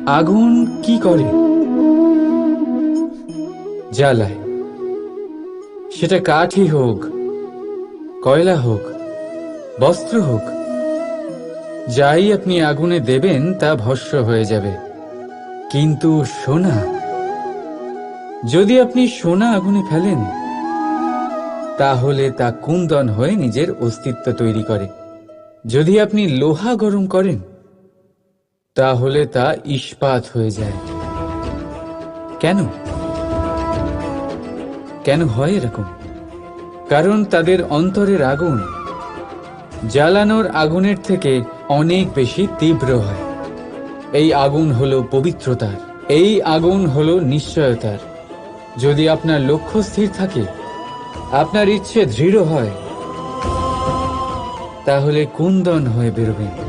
আগুন কি করে? জ্বালায়। সেটা কাঠই হোক, কয়লা হোক, বস্ত্র হোক, যাই আপনি আগুনে দেবেন তা ভস্ম হয়ে যাবে। কিন্তু সোনা, যদি আপনি সোনা আগুনে ফেলেন তাহলে তা কুন্দন হয়ে নিজের অস্তিত্ব তৈরি করে। যদি আপনি লোহা গরম করেন তাহলে তা ইস্পাত হয়ে যায়। কেন কেন হয় এরকম? কারণ তাদের অন্তরের আগুন জ্বালানোর আগুনের থেকে অনেক বেশি তীব্র হয়। এই আগুন হলো পবিত্রতার, এই আগুন হলো নিশ্চয়তার। যদি আপনার লক্ষ্য স্থির থাকে, আপনার ইচ্ছে দৃঢ় হয়, তাহলে কুন্দন হয়ে বেরোবেন।